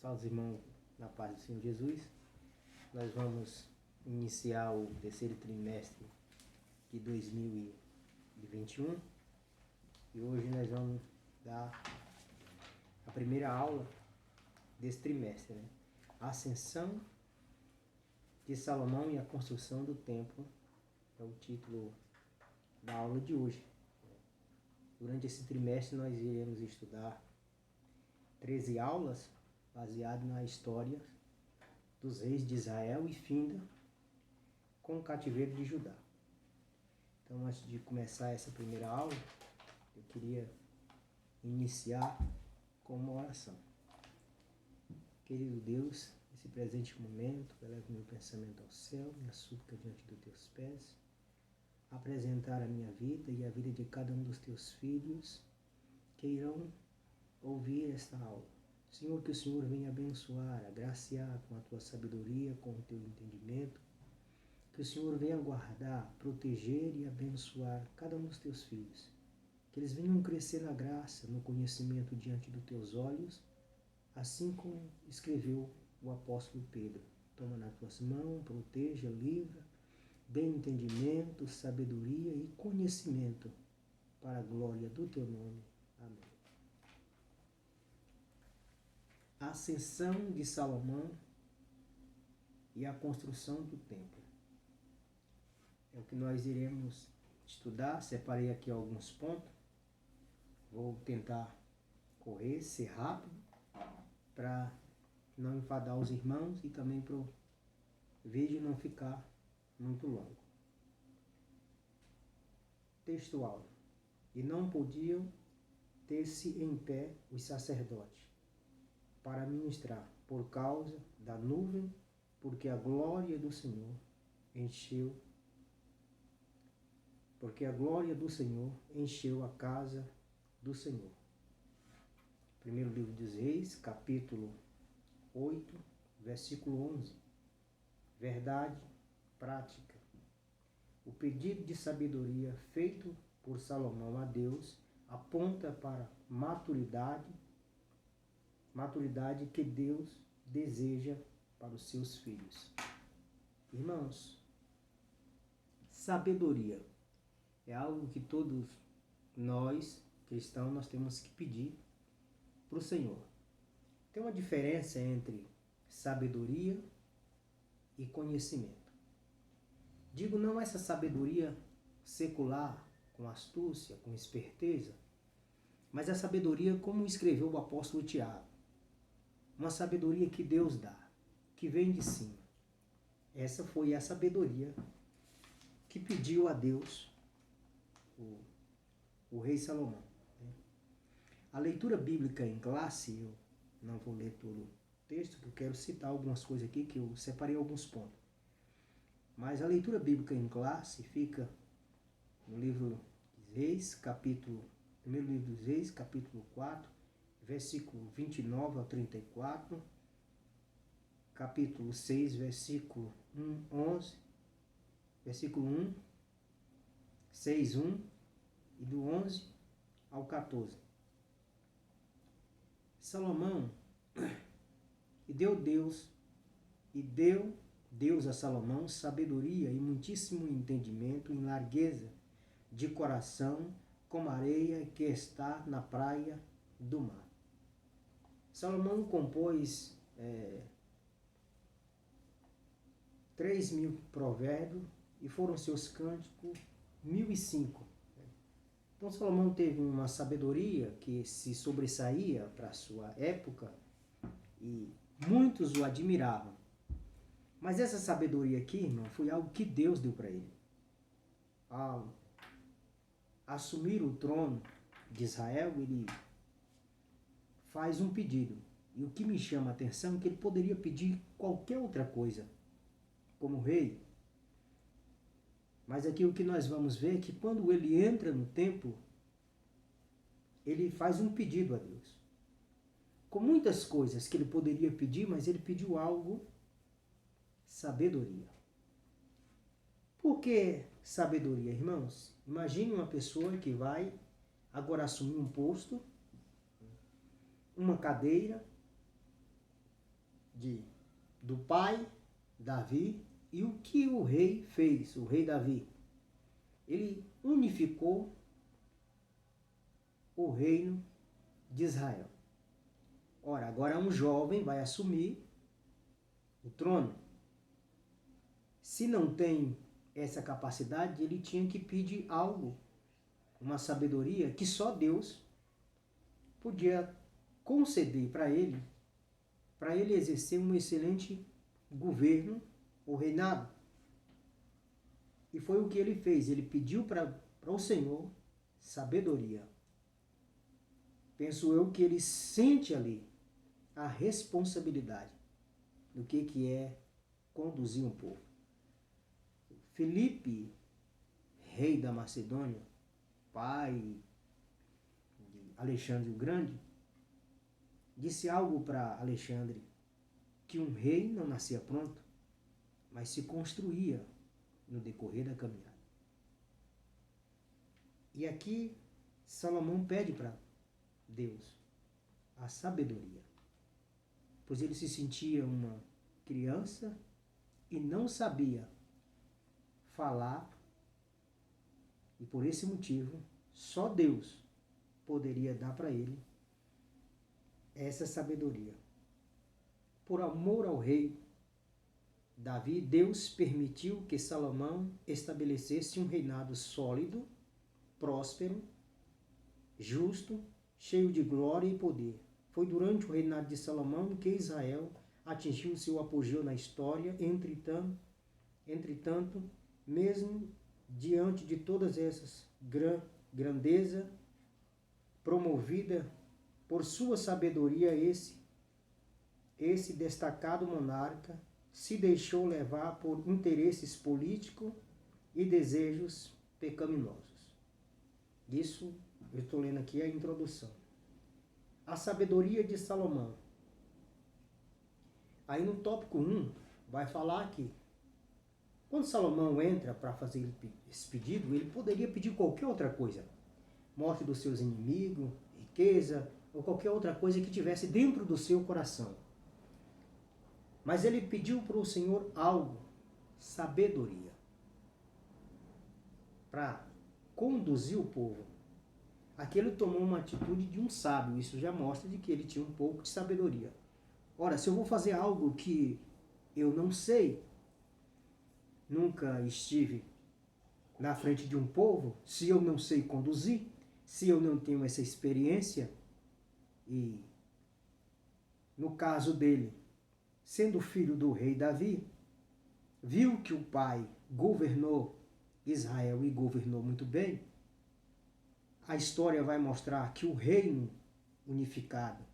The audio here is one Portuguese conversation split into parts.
Salve, irmão, na paz do Senhor Jesus. Nós vamos iniciar o terceiro trimestre de 2021 e hoje nós vamos dar a primeira aula desse trimestre, né? A ascensão de Salomão e a construção do templo é o título da aula de hoje. Durante esse trimestre nós iremos estudar 13 aulas baseado na história dos reis de Israel e finda com o cativeiro de Judá. Então, antes de começar essa primeira aula, eu queria iniciar com uma oração. Querido Deus, nesse presente momento, eu levo meu pensamento ao céu, minha súplica diante dos teus pés, apresentar a minha vida e a vida de cada um dos teus filhos que irão ouvir esta aula. Senhor, que o Senhor venha abençoar, agraciar com a tua sabedoria, com o teu entendimento. Que o Senhor venha guardar, proteger e abençoar cada um dos teus filhos. Que eles venham crescer na graça, no conhecimento diante dos teus olhos, assim como escreveu o apóstolo Pedro. Toma nas tuas mãos, proteja, livra, dê entendimento, sabedoria e conhecimento para a glória do teu nome. Amém. A ascensão de Salomão e a construção do templo. É o que nós iremos estudar. Separei aqui alguns pontos. Vou tentar correr, ser rápido, para não enfadar os irmãos e também para o vídeo não ficar muito longo. Textual. E não podiam ter-se em pé os sacerdotes para ministrar por causa da nuvem, porque a glória do Senhor encheu a casa do Senhor. Primeiro livro dos Reis, capítulo 8, versículo 11. Verdade prática. O pedido de sabedoria feito por Salomão a Deus aponta para maturidade que Deus deseja para os seus filhos. Irmãos, sabedoria é algo que todos nós, cristãos, nós temos que pedir para o Senhor. Tem uma diferença entre sabedoria e conhecimento. Digo não essa sabedoria secular, com astúcia, com esperteza, mas a sabedoria como escreveu o apóstolo Tiago. Uma sabedoria que Deus dá, que vem de cima. Essa foi a sabedoria que pediu a Deus o rei Salomão. A leitura bíblica em classe, eu não vou ler todo o texto, porque eu quero citar algumas coisas aqui, que eu separei alguns pontos. Mas a leitura bíblica em classe fica no livro dos Reis, primeiro livro dos Reis, capítulo 4, versículo 29 ao 34, capítulo 6, versículo 11, versículo 1, 6, 1, e do 11 ao 14. Salomão, e deu Deus a Salomão sabedoria e muitíssimo entendimento em largueza de coração, como a areia que está na praia do mar. Salomão compôs 3.000 provérbios e foram seus cânticos 1.005. Então Salomão teve uma sabedoria que se sobressaía para a sua época e muitos o admiravam. Mas essa sabedoria aqui, irmão, foi algo que Deus deu para ele. Ao assumir o trono de Israel, ele faz um pedido. E o que me chama a atenção é que ele poderia pedir qualquer outra coisa como rei. Mas aqui o que nós vamos ver é que quando ele entra no templo, ele faz um pedido a Deus. Com muitas coisas que ele poderia pedir, mas ele pediu algo, sabedoria. Por que sabedoria, irmãos? Imagine uma pessoa que vai agora assumir um posto, uma cadeira, do pai, Davi, e o que o rei fez, o rei Davi. Ele unificou o reino de Israel. Ora, agora um jovem vai assumir o trono. Se não tem essa capacidade, ele tinha que pedir algo, uma sabedoria que só Deus podia conceder para ele exercer um excelente governo ou reinado. E foi o que ele fez. Ele pediu para o Senhor sabedoria. Penso eu que ele sente ali a responsabilidade do que é conduzir um povo. Filipe, rei da Macedônia, pai de Alexandre o Grande, disse algo para Alexandre, que um rei não nascia pronto, mas se construía no decorrer da caminhada. E aqui Salomão pede para Deus a sabedoria, pois ele se sentia uma criança e não sabia falar, e por esse motivo só Deus poderia dar para ele essa sabedoria. Por amor ao rei Davi, Deus permitiu que Salomão estabelecesse um reinado sólido, próspero, justo, cheio de glória e poder. Foi durante o reinado de Salomão que Israel atingiu seu apogeu na história. Entretanto, mesmo diante de todas essas grandeza promovida por sua sabedoria, esse destacado monarca se deixou levar por interesses políticos e desejos pecaminosos. Isso, eu estou lendo aqui a introdução. A sabedoria de Salomão. Aí no tópico 1, vai falar que quando Salomão entra para fazer esse pedido, ele poderia pedir qualquer outra coisa. Morte dos seus inimigos, riqueza, ou qualquer outra coisa que tivesse dentro do seu coração. Mas ele pediu para o Senhor algo, sabedoria, para conduzir o povo. Aqui ele tomou uma atitude de um sábio, isso já mostra de que ele tinha um pouco de sabedoria. Ora, se eu vou fazer algo que eu não sei, nunca estive na frente de um povo, se eu não sei conduzir, se eu não tenho essa experiência, e no caso dele, sendo filho do rei Davi, viu que o pai governou Israel e governou muito bem, a história vai mostrar que o reino unificado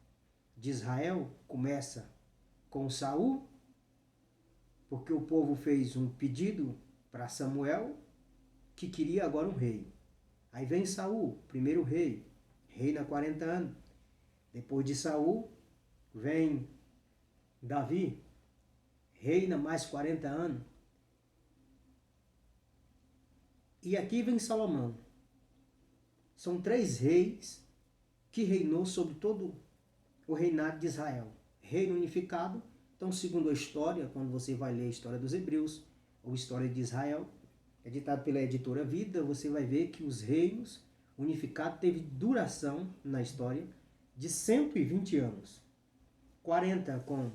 de Israel começa com Saul, porque o povo fez um pedido para Samuel, que queria agora um rei. Aí vem Saul, primeiro rei, reina 40 anos. Depois de Saul, vem Davi, reina mais 40 anos. E aqui vem Salomão. São 3 reis que reinou sobre todo o reinado de Israel. Reino unificado. Então, segundo a história, quando você vai ler a história dos Hebreus, ou história de Israel, editado pela editora Vida, você vai ver que os reinos unificados teve duração na história de 120 anos. 40 com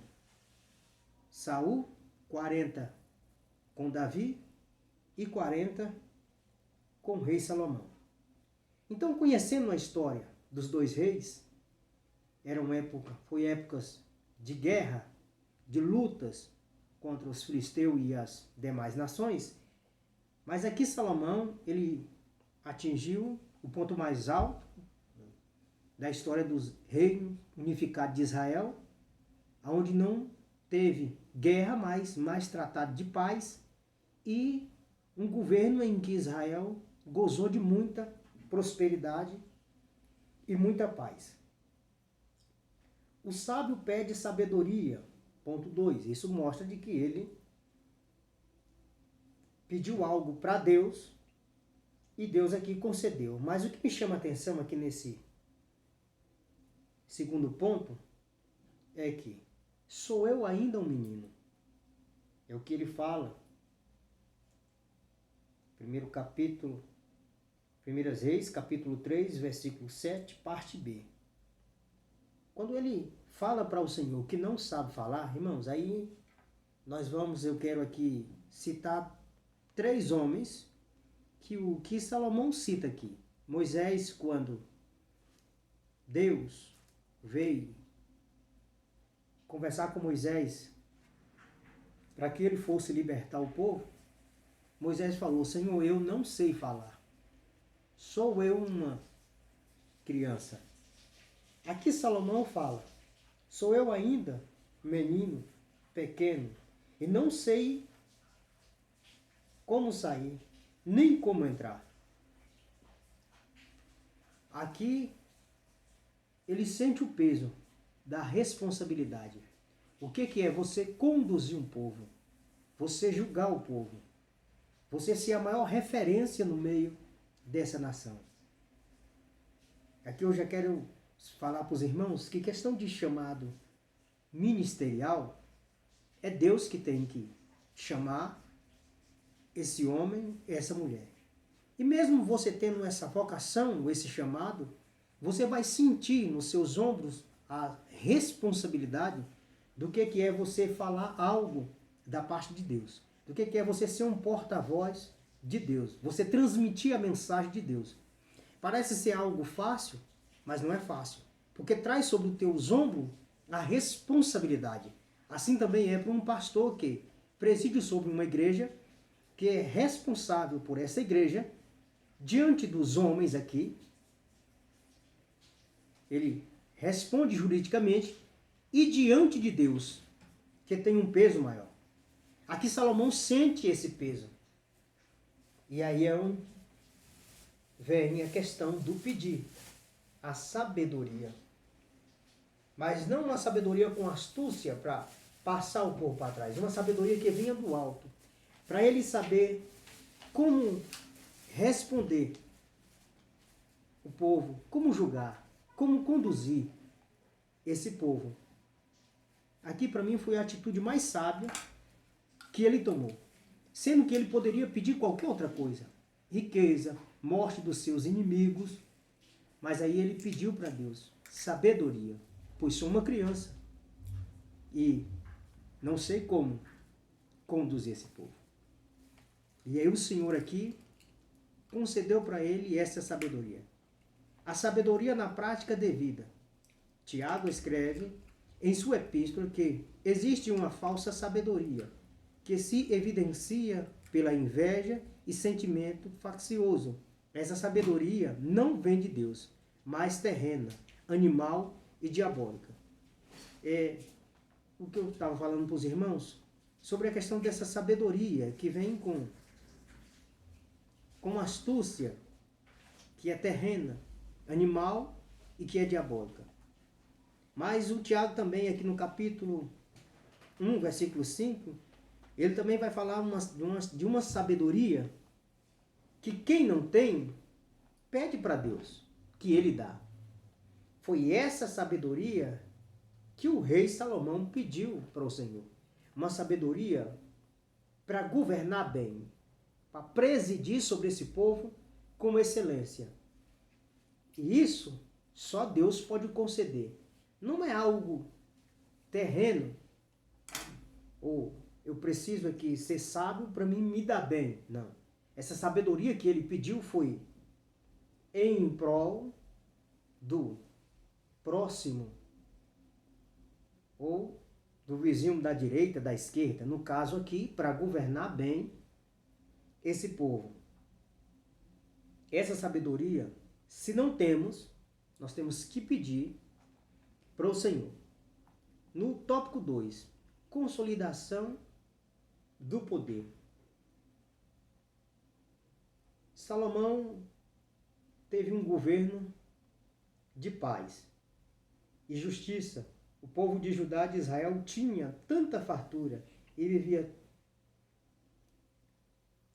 Saul, 40 com Davi e 40 com o rei Salomão. Então, conhecendo a história dos 2 reis, foi épocas de guerra, de lutas contra os filisteus e as demais nações, mas aqui Salomão, ele atingiu o ponto mais alto da história dos reinos unificados de Israel, onde não teve guerra, mas mais tratado de paz, e um governo em que Israel gozou de muita prosperidade e muita paz. O sábio pede sabedoria, ponto 2. Isso mostra de que ele pediu algo para Deus e Deus aqui concedeu. Mas o que me chama a atenção aqui nesse segundo ponto é que sou eu ainda um menino. É o que ele fala. Primeiro capítulo, 1 Reis, capítulo 3, versículo 7, parte B. Quando ele fala para o Senhor que não sabe falar, irmãos, aí eu quero aqui citar 3 homens que Salomão cita aqui. Moisés, quando Deus veio conversar com Moisés para que ele fosse libertar o povo, Moisés falou: Senhor, eu não sei falar. Sou eu uma criança. Aqui Salomão fala: sou eu ainda menino, pequeno, e não sei como sair, nem como entrar. Aqui ele sente o peso da responsabilidade. O que é você conduzir um povo? Você julgar o povo? Você ser a maior referência no meio dessa nação? Aqui eu já quero falar para os irmãos que questão de chamado ministerial é Deus que tem que chamar esse homem, essa mulher. E mesmo você tendo essa vocação, esse chamado, você vai sentir nos seus ombros a responsabilidade do que é você falar algo da parte de Deus. Do que é você ser um porta-voz de Deus. Você transmitir a mensagem de Deus. Parece ser algo fácil, mas não é fácil. Porque traz sobre os teus ombros a responsabilidade. Assim também é para um pastor que preside sobre uma igreja, que é responsável por essa igreja, diante dos homens aqui. Ele responde juridicamente e diante de Deus, que tem um peso maior. Aqui Salomão sente esse peso. E aí vem a questão do pedir, a sabedoria. Mas não uma sabedoria com astúcia para passar o povo para trás, uma sabedoria que venha do alto, para ele saber como responder o povo, como julgar, como conduzir esse povo. Aqui para mim foi a atitude mais sábia que ele tomou, sendo que ele poderia pedir qualquer outra coisa, riqueza, morte dos seus inimigos, mas aí ele pediu para Deus sabedoria, pois sou uma criança e não sei como conduzir esse povo. E aí o Senhor aqui concedeu para ele essa sabedoria. A sabedoria na prática devida. Tiago escreve em sua epístola que existe uma falsa sabedoria que se evidencia pela inveja e sentimento faccioso. Essa sabedoria não vem de Deus, mas terrena, animal e diabólica. É o que eu estava falando para os irmãos sobre a questão dessa sabedoria que vem com astúcia, que é terrena, animal e que é diabólica. Mas o Tiago também, aqui no capítulo 1, versículo 5, ele também vai falar de uma sabedoria que quem não tem, pede para Deus, que ele dá. Foi essa sabedoria que o rei Salomão pediu para o Senhor. Uma sabedoria para governar bem, para presidir sobre esse povo com excelência. E isso só Deus pode conceder. Não é algo terreno, ou eu preciso aqui ser sábio para mim me dar bem. Não. Essa sabedoria que ele pediu foi em prol do próximo ou do vizinho da direita, da esquerda. No caso aqui, para governar bem esse povo. Essa sabedoria, se não temos, nós temos que pedir para o Senhor. No tópico 2, consolidação do poder. Salomão teve um governo de paz e justiça. O povo de Judá e de Israel tinha tanta fartura e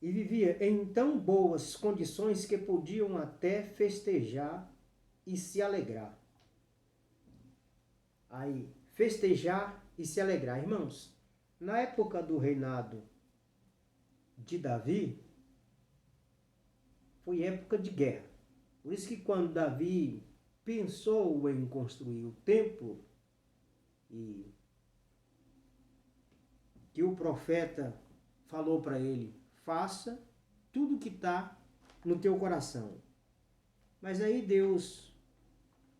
vivia em tão boas condições que podiam até festejar e se alegrar. Aí, festejar e se alegrar. Irmãos, na época do reinado de Davi, foi época de guerra. Por isso que quando Davi pensou em construir o templo, e que o profeta falou para ele, faça tudo que está no teu coração. Mas aí Deus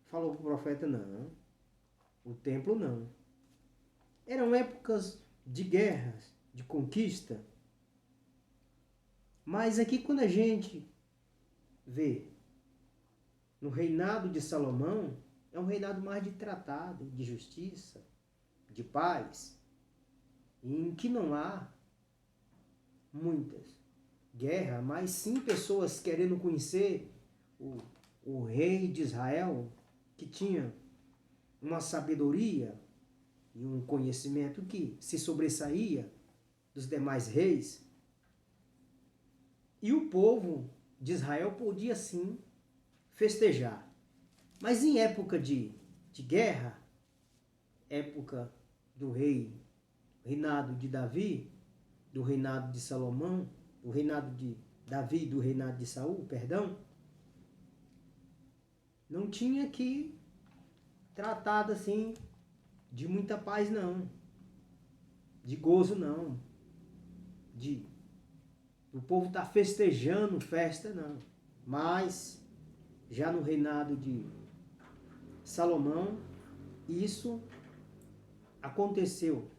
falou para o profeta, não, o templo não. Eram épocas de guerras, de conquista. Mas aqui quando a gente vê no reinado de Salomão, é um reinado mais de tratado, de justiça, de paz, em que não há muitas guerras, mas sim pessoas querendo conhecer o rei de Israel, que tinha uma sabedoria e um conhecimento que se sobressaía dos demais reis. E o povo de Israel podia sim festejar. Mas em época de guerra, época do reinado de Davi, do reinado de Salomão, do reinado de Davi, do reinado de Saul, perdão, não tinha que tratado assim de muita paz não, de gozo não, de o povo tá festejando festa não. Mas já no reinado de Salomão, isso aconteceu.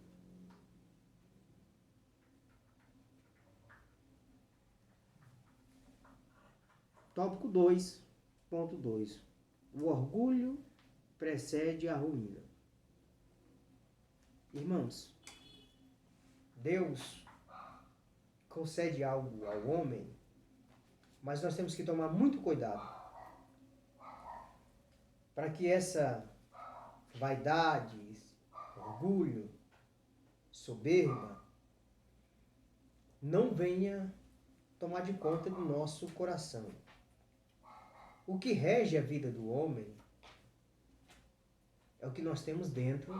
Tópico 2.2. O orgulho precede a ruína. Irmãos, Deus concede algo ao homem, mas nós temos que tomar muito cuidado para que essa vaidade, orgulho, soberba não venha tomar de conta do nosso coração. O que rege a vida do homem é o que nós temos dentro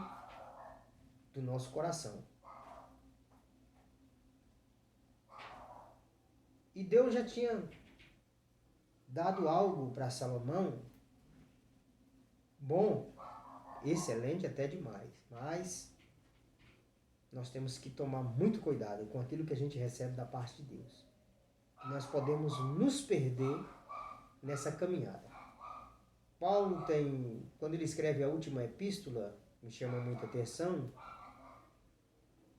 do nosso coração. E Deus já tinha dado algo para Salomão, bom, excelente até demais, mas nós temos que tomar muito cuidado com aquilo que a gente recebe da parte de Deus. Nós podemos nos perder nessa caminhada. Paulo tem, quando ele escreve a última epístola, me chama muita atenção,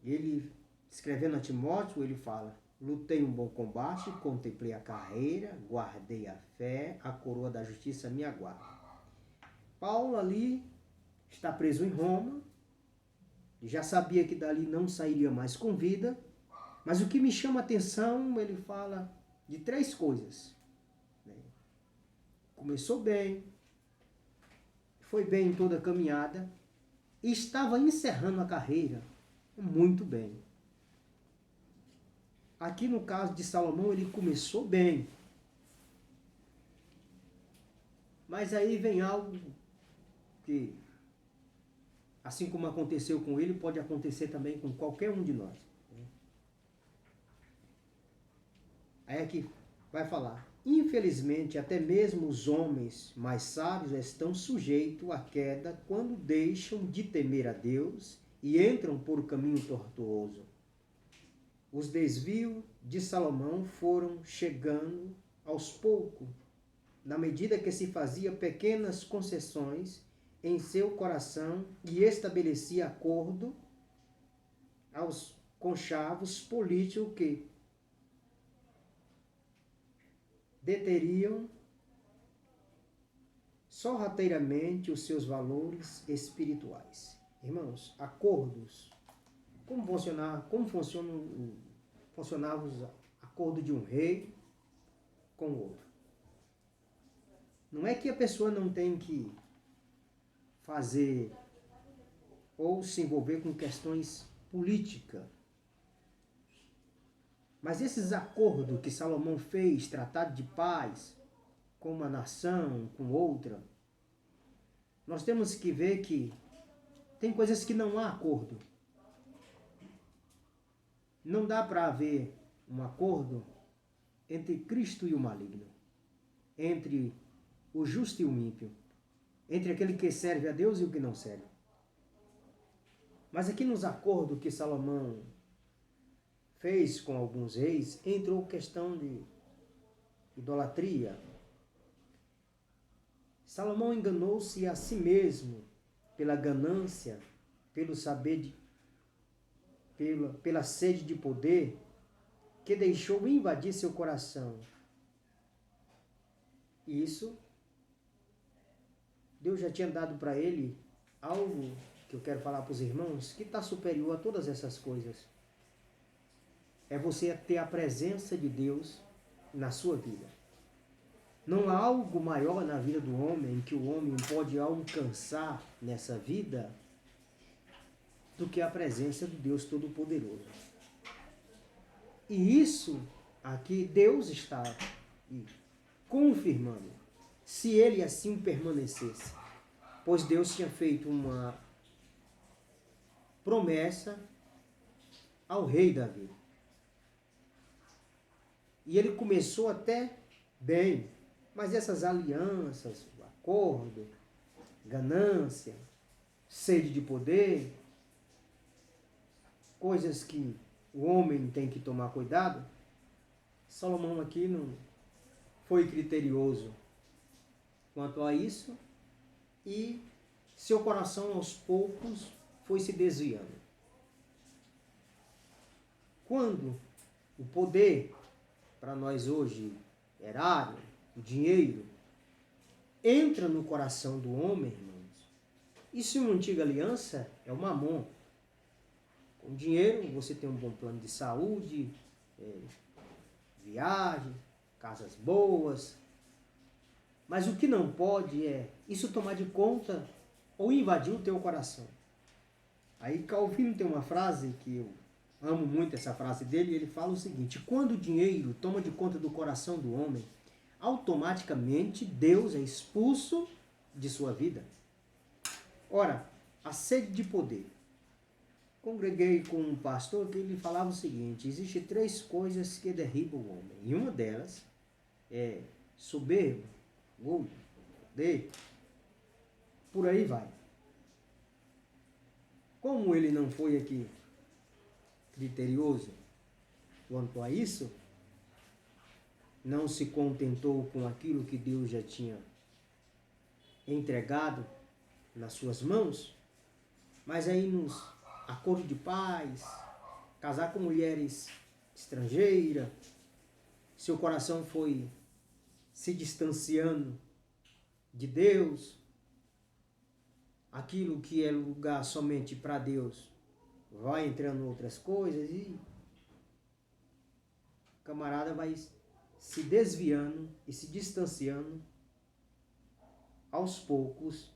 ele, escrevendo a Timóteo, ele fala: lutei um bom combate, contemplei a carreira, guardei a fé, a coroa da justiça me aguarda. Paulo ali está preso em Roma, já sabia que dali não sairia mais com vida, mas o que me chama a atenção, ele fala de 3 coisas. Começou bem, foi bem em toda a caminhada, e estava encerrando a carreira muito bem. Aqui no caso de Salomão, ele começou bem. Mas aí vem algo que, assim como aconteceu com ele, pode acontecer também com qualquer um de nós. Aí aqui vai falar: infelizmente, até mesmo os homens mais sábios estão sujeitos à queda quando deixam de temer a Deus e entram por caminho tortuoso. Os desvios de Salomão foram chegando aos poucos, na medida que se fazia pequenas concessões em seu coração e estabelecia acordo aos conchavos políticos que deteriam sorrateiramente os seus valores espirituais. Irmãos, acordos. Como funcionava o acordo de um rei com o outro? Não é que a pessoa não tem que fazer ou se envolver com questões políticas. Mas esses acordos que Salomão fez, tratado de paz, com uma nação, com outra, nós temos que ver que Tem coisas que não há acordo. Não dá para haver um acordo entre Cristo e o maligno, entre o justo e o ímpio, entre aquele que serve a Deus e o que não serve. Mas aqui nos acordos que Salomão fez com alguns reis, entrou questão de idolatria. Salomão enganou-se a si mesmo pela ganância, pelo saber, pela sede de poder, que deixou invadir seu coração. E isso, Deus já tinha dado para ele algo que eu quero falar para os irmãos, que está superior a todas essas coisas. É você ter a presença de Deus na sua vida. Não há algo maior na vida do homem que o homem pode alcançar nessa vida do que a presença do Deus Todo-Poderoso. E isso aqui Deus está confirmando, se ele assim permanecesse. Pois Deus tinha feito uma promessa ao rei Davi. E ele começou até bem, mas essas alianças, o acordo, ganância, sede de poder, coisas que o homem tem que tomar cuidado, Salomão aqui não foi criterioso quanto a isso e seu coração aos poucos foi se desviando. Quando o poder, para nós hoje, erário, o dinheiro, entra no coração do homem, irmãos, isso em uma antiga aliança é o mamon. Com dinheiro você tem um bom plano de saúde, viagem, casas boas. Mas o que não pode é isso tomar de conta ou invadir o teu coração. Aí Calvino tem uma frase que eu amo muito, essa frase dele, ele fala o seguinte: quando o dinheiro toma de conta do coração do homem, automaticamente Deus é expulso de sua vida. Ora, a sede de poder. Congreguei com um pastor que ele falava o seguinte: existem 3 coisas que derribam o homem. E uma delas é soberbo, orgulho, poder, por aí vai. Como ele não foi aqui criterioso quanto a isso, não se contentou com aquilo que Deus já tinha entregado nas suas mãos, mas aí nos acordos de paz, casar com mulheres estrangeiras, seu coração foi se distanciando de Deus, aquilo que é lugar somente para Deus vai entrando em outras coisas e o camarada vai se desviando e se distanciando aos poucos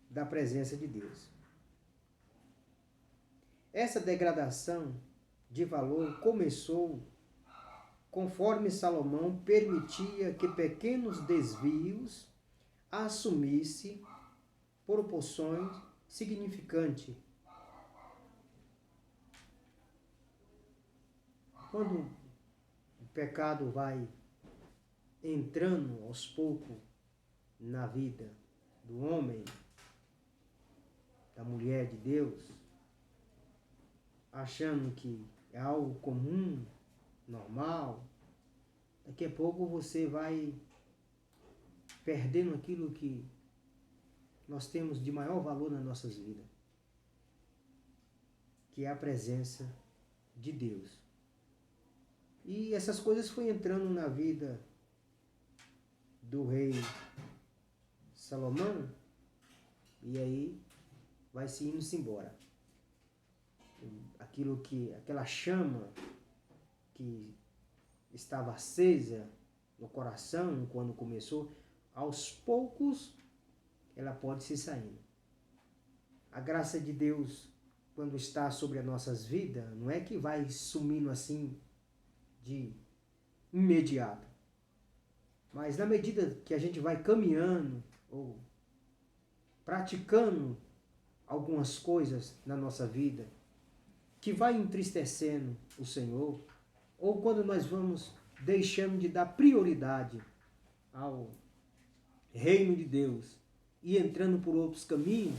da presença de Deus. Essa degradação de valor começou conforme Salomão permitia que pequenos desvios assumissem proporções significantes. Quando o pecado vai entrando aos poucos na vida do homem, da mulher de Deus, achando que é algo comum, normal, daqui a pouco você vai perdendo aquilo que nós temos de maior valor nas nossas vidas, que é a presença de Deus. E essas coisas foram entrando na vida do rei Salomão, e aí vai se indo-se embora. Aquela chama que estava acesa no coração quando começou, aos poucos ela pode se saindo. A graça de Deus, quando está sobre as nossas vidas, não é que vai sumindo assim de imediato. Mas na medida que a gente vai caminhando, ou praticando algumas coisas na nossa vida que vai entristecendo o Senhor, ou quando nós vamos deixando de dar prioridade ao reino de Deus e entrando por outros caminhos,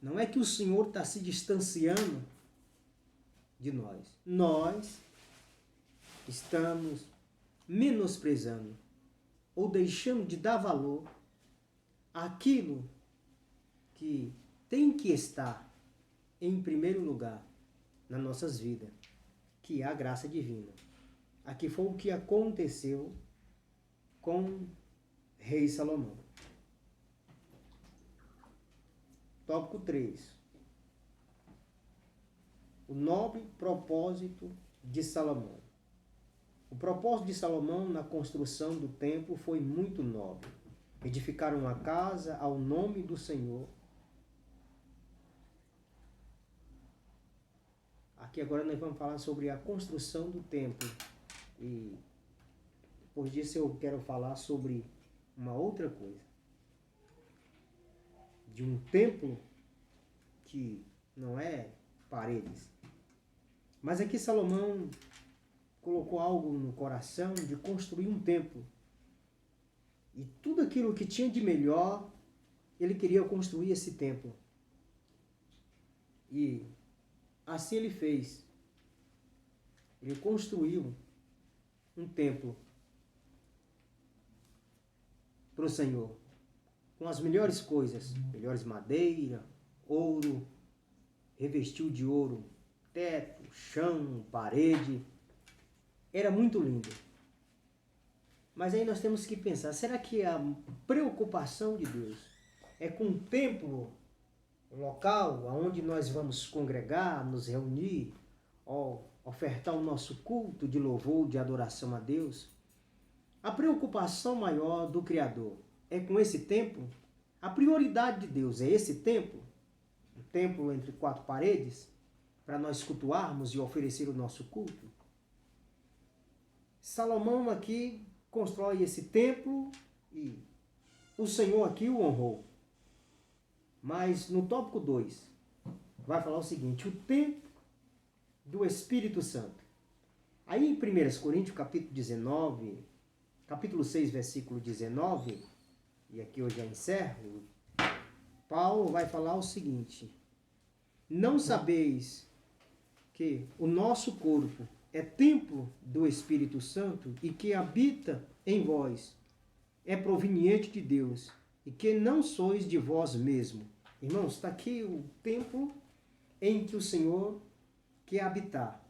não é que o Senhor está se distanciando de nós. Nós estamos menosprezando ou deixando de dar valor àquilo que tem que estar em primeiro lugar nas nossas vidas, que é a graça divina. Aqui foi o que aconteceu com Rei Salomão. Tópico 3. O nobre propósito de Salomão. O propósito de Salomão na construção do templo foi muito nobre. Edificar uma casa ao nome do Senhor. Aqui agora nós vamos falar sobre a construção do templo. E depois disso eu quero falar sobre uma outra coisa. De um templo que não é paredes. Mas aqui Salomão colocou algo no coração de construir um templo. E tudo aquilo que tinha de melhor, ele queria construir esse templo. E assim ele fez. Ele construiu um templo para o Senhor, com as melhores coisas, melhores madeira, ouro, revestiu de ouro teto, chão, parede. Era muito lindo. Mas aí nós temos que pensar, será que a preocupação de Deus é com o templo local onde nós vamos congregar, nos reunir, ou ofertar o nosso culto de louvor, de adoração a Deus? A preocupação maior do Criador é com esse templo? A prioridade de Deus é esse templo? Um templo entre quatro paredes, para nós cultuarmos e oferecer o nosso culto? Salomão aqui constrói esse templo e o Senhor aqui o honrou. Mas no tópico 2 vai falar o seguinte: o templo do Espírito Santo. Aí em 1 Coríntios capítulo 19, capítulo 6, versículo 19, e aqui eu já encerro, Paulo vai falar o seguinte: não sabeis que o nosso corpo é templo do Espírito Santo e que habita em vós, é proveniente de Deus, e que não sois de vós mesmo. Irmãos, está aqui o templo em que o Senhor quer habitar.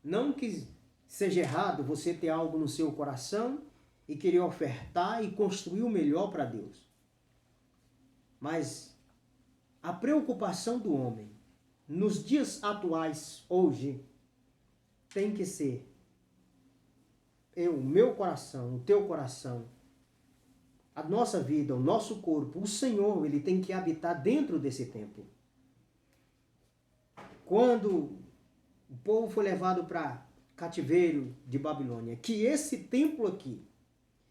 Não que seja errado você ter algo no seu coração e querer ofertar e construir o melhor para Deus. Mas a preocupação do homem nos dias atuais, hoje, tem que ser o meu coração, o teu coração, a nossa vida, o nosso corpo, o Senhor, ele tem que habitar dentro desse templo. Quando o povo foi levado para cativeiro de Babilônia, que esse templo aqui,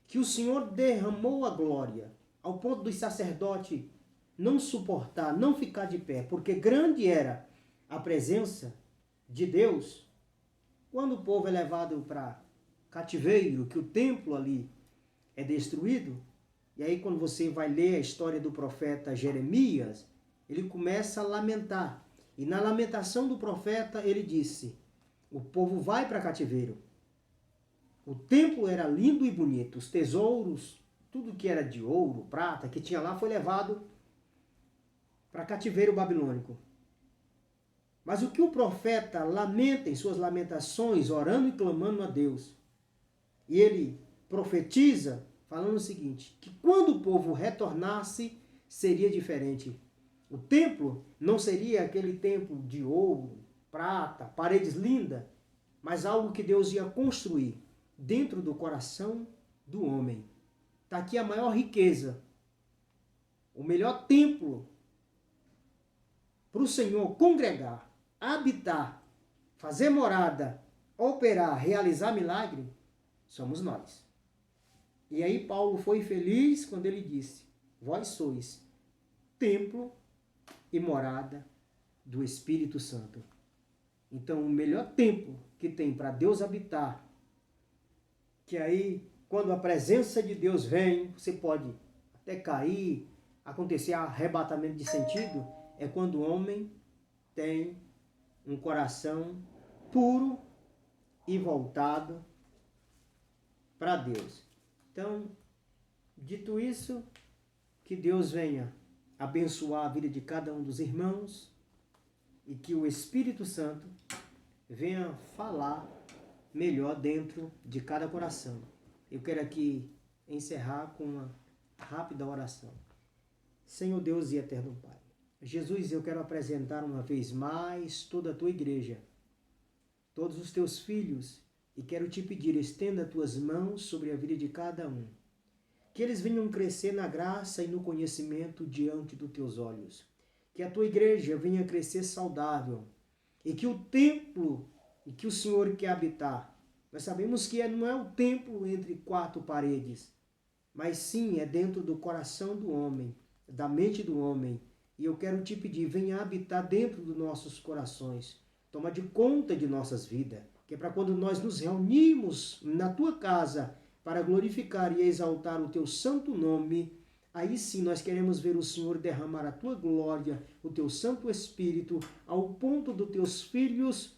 que o Senhor derramou a glória, ao ponto dos sacerdotes não suportar, não ficar de pé, porque grande era a presença de Deus. Quando o povo é levado para cativeiro, que o templo ali é destruído, e aí quando você vai ler a história do profeta Jeremias, ele começa a lamentar. E na lamentação do profeta ele disse: o povo vai para cativeiro. O templo era lindo e bonito, os tesouros, tudo que era de ouro, prata, que tinha lá foi levado para cativeiro babilônico. Mas o que o profeta lamenta em suas lamentações, orando e clamando a Deus, e ele profetiza falando o seguinte, que quando o povo retornasse, seria diferente. O templo não seria aquele templo de ouro, prata, paredes lindas, mas algo que Deus ia construir dentro do coração do homem. Está aqui a maior riqueza, o melhor templo para o Senhor congregar, habitar, fazer morada, operar, realizar milagre, somos nós. E aí Paulo foi feliz quando ele disse: vós sois templo e morada do Espírito Santo. Então, o melhor templo que tem para Deus habitar, que aí, quando a presença de Deus vem, você pode até cair, acontecer arrebatamento de sentido, é quando o homem tem um coração puro e voltado para Deus. Então, dito isso, que Deus venha abençoar a vida de cada um dos irmãos e que o Espírito Santo venha falar melhor dentro de cada coração. Eu quero aqui encerrar com uma rápida oração. Senhor Deus e eterno Pai, Jesus, eu quero apresentar uma vez mais toda a tua igreja, todos os teus filhos, e quero te pedir, estenda as tuas mãos sobre a vida de cada um. Que eles venham crescer na graça e no conhecimento diante dos teus olhos. Que a tua igreja venha crescer saudável. E que o templo em que o Senhor quer habitar, nós sabemos que não é o templo entre quatro paredes, mas sim é dentro do coração do homem, da mente do homem. E eu quero te pedir, venha habitar dentro dos nossos corações. Toma de conta de nossas vidas. Que é para quando nós nos reunimos na tua casa para glorificar e exaltar o teu santo nome, aí sim nós queremos ver o Senhor derramar a tua glória, o teu Santo Espírito, ao ponto dos teus filhos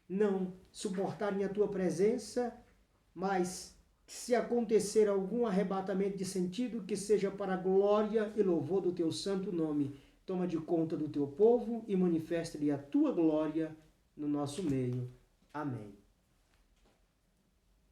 não suportarem a tua presença, mas se acontecer algum arrebatamento de sentido, que seja para a glória e louvor do teu santo nome. Toma de conta do teu povo e manifesta-lhe a tua glória no nosso meio. Amém.